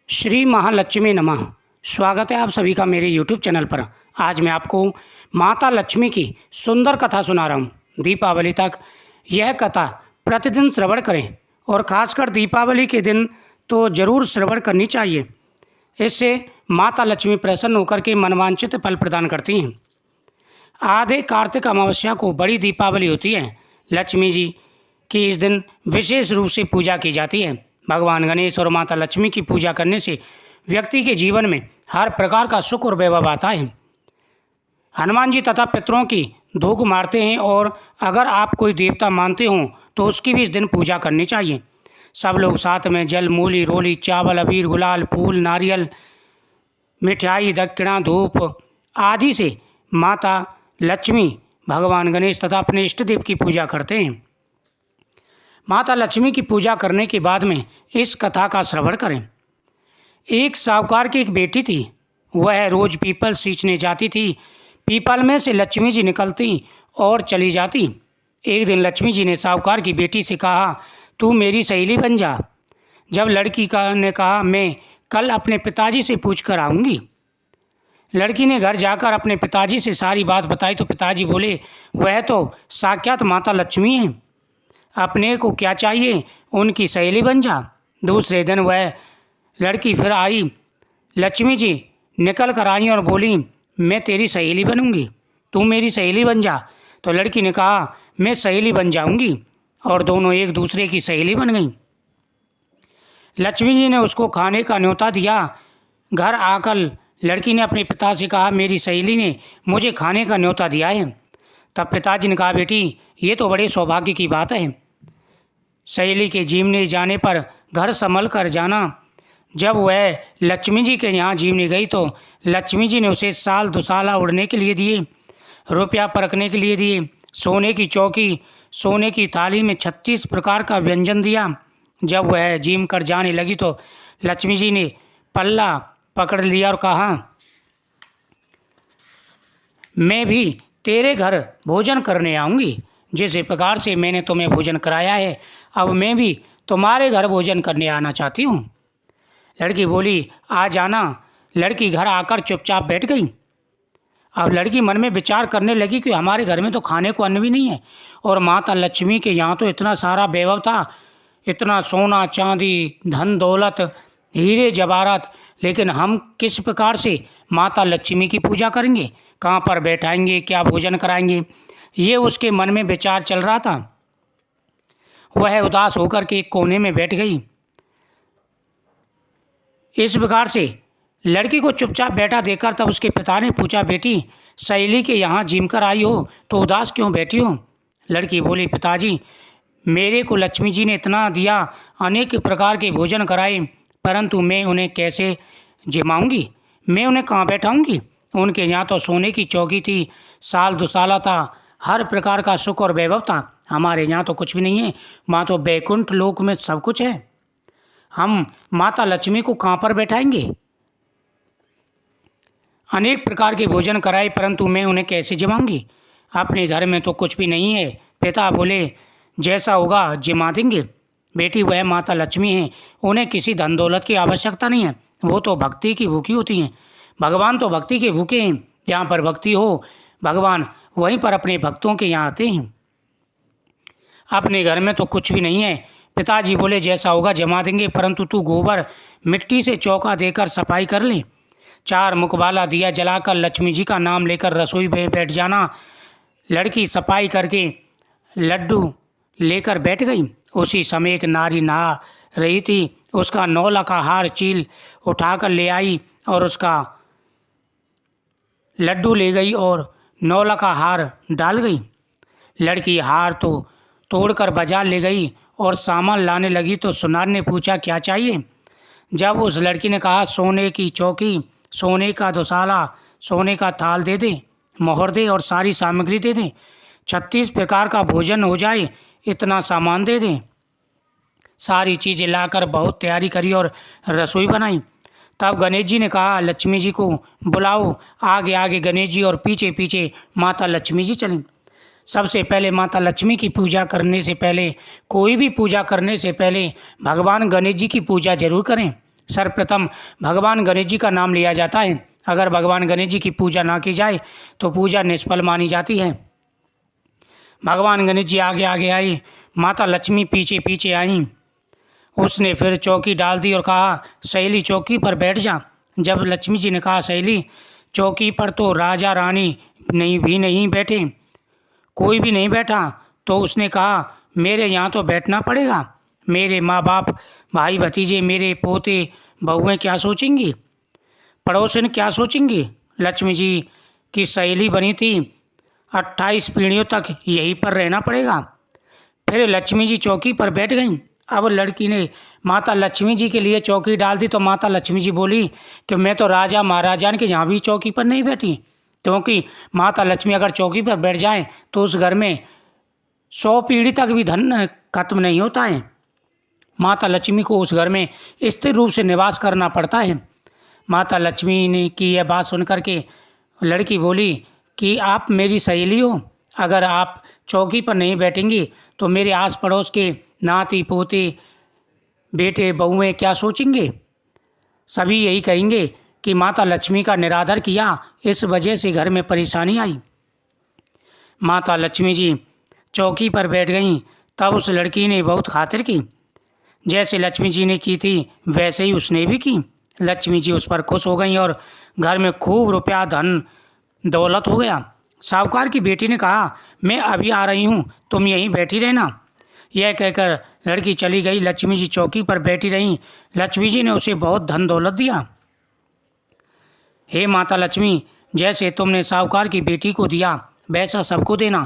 श्री महालक्ष्मी नमः। स्वागत है आप सभी का मेरे YouTube चैनल पर। आज मैं आपको माता लक्ष्मी की सुंदर कथा सुना रहा हूँ। दीपावली तक यह कथा प्रतिदिन श्रवण करें और खासकर दीपावली के दिन तो ज़रूर श्रवण करनी चाहिए। इससे माता लक्ष्मी प्रसन्न होकर के मनवांछित फल प्रदान करती हैं। आधे कार्तिक अमावस्या को बड़ी दीपावली होती है। लक्ष्मी जी की इस दिन विशेष रूप से पूजा की जाती है। भगवान गणेश और माता लक्ष्मी की पूजा करने से व्यक्ति के जीवन में हर प्रकार का सुख और वैभव आता है। हनुमान जी तथा पितरों की धूप मारते हैं और अगर आप कोई देवता मानते हो तो उसकी भी इस दिन पूजा करनी चाहिए। सब लोग साथ में जल, मूली, रोली, चावल, अबीर, गुलाल, फूल, नारियल, मिठाई, दक्षिणा, धूप आदि से माता लक्ष्मी, भगवान गणेश तथा अपने इष्ट देव की पूजा करते हैं। माता लक्ष्मी की पूजा करने के बाद में इस कथा का श्रवण करें। एक साहूकार की एक बेटी थी। वह रोज पीपल सींचने जाती थी। पीपल में से लक्ष्मी जी निकलती और चली जाती। एक दिन लक्ष्मी जी ने साहूकार की बेटी से कहा, तू मेरी सहेली बन जा। जब लड़की ने कहा, मैं कल अपने पिताजी से पूछ कर आऊँगी। लड़की ने घर जाकर अपने पिताजी से सारी बात बताई तो पिताजी बोले, वह तो साक्षात माता लक्ष्मी है, अपने को क्या चाहिए, उनकी सहेली बन जा। दूसरे दिन वह लड़की फिर आई। लक्ष्मी जी निकल कर आई और बोली, मैं तेरी सहेली बनूंगी, तू मेरी सहेली बन जा। तो लड़की ने कहा, मैं सहेली बन जाऊंगी, और दोनों एक दूसरे की सहेली बन गईं। लक्ष्मी जी ने उसको खाने का न्योता दिया। घर आकर लड़की ने अपने पिता से कहा, मेरी सहेली ने मुझे खाने का न्योता दिया है। तब पिताजी ने कहा, बेटी ये तो बड़े सौभाग्य की बात है। सहेली के जीवने जाने पर घर संभल कर जाना। जब वह लक्ष्मी जी के यहाँ जीवने गई तो लक्ष्मी जी ने उसे साल दुसाला उड़ने के लिए दिए, रुपया परखने के लिए दिए, सोने की चौकी, सोने की थाली में 36 प्रकार का व्यंजन दिया। जब वह जीम कर जाने लगी तो लक्ष्मी जी ने पल्ला पकड़ लिया और कहा, मैं भी तेरे घर भोजन करने आऊँगी। जिस प्रकार से मैंने तुम्हें भोजन कराया है, अब मैं भी तुम्हारे घर भोजन करने आना चाहती हूँ। लड़की बोली, आ जाना। लड़की घर आकर चुपचाप बैठ गई। अब लड़की मन में विचार करने लगी कि हमारे घर में तो खाने को अन्न भी नहीं है, और माता लक्ष्मी के यहाँ तो इतना सारा वैभव था, इतना सोना चांदी, धन दौलत, हीरे जवाहरात, लेकिन हम किस प्रकार से माता लक्ष्मी की पूजा करेंगे, कहाँ पर बैठाएंगे, क्या भोजन कराएंगे, ये उसके मन में विचार चल रहा था। वह उदास होकर के एक कोने में बैठ गई। इस प्रकार से लड़की को चुपचाप बैठा देखकर तब उसके पिता ने पूछा, बेटी सहेली के यहाँ जिम कर आई हो तो उदास क्यों बैठी हो? लड़की बोली, पिताजी मेरे को लक्ष्मी जी ने इतना दिया, अनेक प्रकार के भोजन कराए, परंतु मैं उन्हें कैसे जिमाऊंगी, मैं उन्हें कहाँ बैठाऊंगी? उनके यहाँ तो सोने की चौकी थी, साल दुसाला था, हर प्रकार का सुख और वैभव था। हमारे यहाँ तो कुछ भी नहीं है। माँ तो बैकुंठ लोक में सब कुछ है, हम माता लक्ष्मी को कहाँ पर बैठाएंगे? अनेक प्रकार के भोजन कराए, परंतु मैं उन्हें कैसे जिमाऊंगी? अपने घर में तो कुछ भी नहीं है। पिता बोले, जैसा होगा जिमा देंगे। बेटी वह माता लक्ष्मी हैं, उन्हें किसी धन दौलत की आवश्यकता नहीं है, वो तो भक्ति की भूखी होती हैं। भगवान तो भक्ति के भूखे हैं। जहाँ पर भक्ति हो भगवान वहीं पर अपने भक्तों के यहाँ आते हैं। अपने घर में तो कुछ भी नहीं है। पिताजी बोले, जैसा होगा जमा देंगे, परंतु तू गोबर मिट्टी से चौका देकर सफाई कर ले। 4 मुख वाला दिया जलाकर लक्ष्मी जी का नाम लेकर रसोई में बैठ जाना। लड़की सफाई करके लड्डू लेकर बैठ गई। उसी समय एक नारी नहा रही थी। उसका 9 लाख का हार चील उठाकर ले आई और उसका लड्डू ले गई और 9 लाख का हार डाल गई। लड़की हार तो तोड़कर बाजार ले गई और सामान लाने लगी तो सुनार ने पूछा, क्या चाहिए? जब उस लड़की ने कहा, सोने की चौकी, सोने का दुसाला, सोने का थाल दे दे, मोहर दे और सारी सामग्री दे दे, 36 प्रकार का भोजन हो जाए, इतना सामान दे दें। सारी चीज़ें लाकर बहुत तैयारी करी और रसोई बनाई। तब गणेश जी ने कहा, लक्ष्मी जी को बुलाओ। आगे आगे गणेश जी और पीछे पीछे माता लक्ष्मी जी चलें। सबसे पहले माता लक्ष्मी की पूजा करने से पहले, कोई भी पूजा करने से पहले भगवान गणेश जी की पूजा जरूर करें। सर्वप्रथम भगवान गणेश जी का नाम लिया जाता है। अगर भगवान गणेश जी की पूजा ना की जाए तो पूजा निष्फल मानी जाती है। भगवान गणेश जी आगे आगे आई, माता लक्ष्मी पीछे पीछे आईं। उसने फिर चौकी डाल दी और कहा, सहेली चौकी पर बैठ जा। जब लक्ष्मी जी ने कहा, सहेली चौकी पर तो राजा रानी नहीं बैठे, कोई भी नहीं बैठा, तो उसने कहा, मेरे यहाँ तो बैठना पड़ेगा। मेरे माँ बाप, भाई भतीजे, मेरे पोते बहुएं क्या सोचेंगी, पड़ोसन क्या सोचेंगी। लक्ष्मी जी की सहेली बनी थी, 28 पीढ़ियों तक यहीं पर रहना पड़ेगा। फिर लक्ष्मी जी चौकी पर बैठ गईं। अब लड़की ने माता लक्ष्मी जी के लिए चौकी डाल दी तो माता लक्ष्मी जी बोली कि मैं तो राजा महाराजा के यहाँ भी चौकी पर नहीं बैठी, क्योंकि माता लक्ष्मी अगर चौकी पर बैठ जाए तो उस घर में 100 पीढ़ी तक भी धन खत्म नहीं होता है। माता लक्ष्मी को उस घर में स्थिर रूप से निवास करना पड़ता है। माता लक्ष्मी ने की यह बात सुनकर के लड़की बोली कि आप मेरी सहेली हो, अगर आप चौकी पर नहीं बैठेंगी तो मेरे आस पड़ोस के नाती पोते बेटे बहुएं क्या सोचेंगे। सभी यही कहेंगे कि माता लक्ष्मी का निरादर किया, इस वजह से घर में परेशानी आई। माता लक्ष्मी जी चौकी पर बैठ गईं। तब उस लड़की ने बहुत खातिर की। जैसे लक्ष्मी जी ने की थी वैसे ही उसने भी की। लक्ष्मी जी उस पर खुश हो गईं और घर में खूब रुपया धन दौलत हो गया। साहूकार की बेटी ने कहा, मैं अभी आ रही हूँ, तुम यहीं बैठी रहना। यह कहकर लड़की चली गई। लक्ष्मी जी चौकी पर बैठी रहीं। लक्ष्मी जी ने उसे बहुत धन दौलत दिया। हे माता लक्ष्मी, जैसे तुमने साहूकार की बेटी को दिया वैसा सबको देना।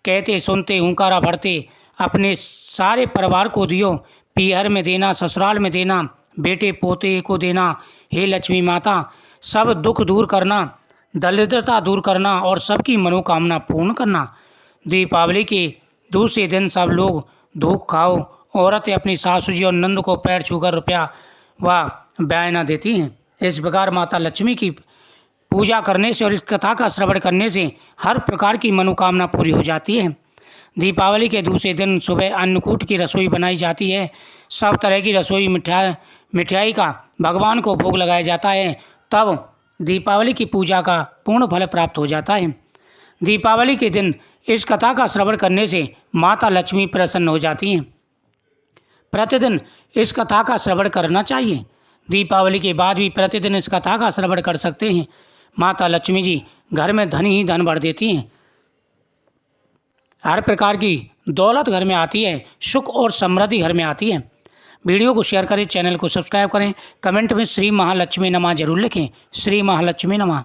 कहते सुनते हुंकारा भरते अपने सारे परिवार को दियो। पीहर में देना, ससुराल में देना, बेटे पोते को देना। हे लक्ष्मी माता, सब दुख दूर करना, दरिद्रता दूर करना और सबकी मनोकामना पूर्ण करना। दीपावली के दूसरे दिन सब लोग धूप खाओ। औरतें अपनी सासू जी और नंद को पैर छूकर रुपया व बयाना देती हैं। इस प्रकार माता लक्ष्मी की पूजा करने से और इस कथा का श्रवण करने से हर प्रकार की मनोकामना पूरी हो जाती है। दीपावली के दूसरे दिन सुबह अन्नकूट की रसोई बनाई जाती है। सब तरह की रसोई मिठाई का भगवान को भोग लगाया जाता है। तब दीपावली की पूजा का पूर्ण फल प्राप्त हो जाता है। दीपावली के दिन इस कथा का श्रवण करने से माता लक्ष्मी प्रसन्न हो जाती हैं। प्रतिदिन इस कथा का श्रवण करना चाहिए। दीपावली के बाद भी प्रतिदिन इस कथा का श्रवण कर सकते हैं। माता लक्ष्मी जी घर में धन ही धन भर देती हैं। हर प्रकार की दौलत घर में आती है, सुख और समृद्धि घर में आती है। वीडियो को शेयर करें, चैनल को सब्सक्राइब करें, कमेंट में श्री महालक्ष्मी नमः जरूर लिखें। श्री महालक्ष्मी नमः।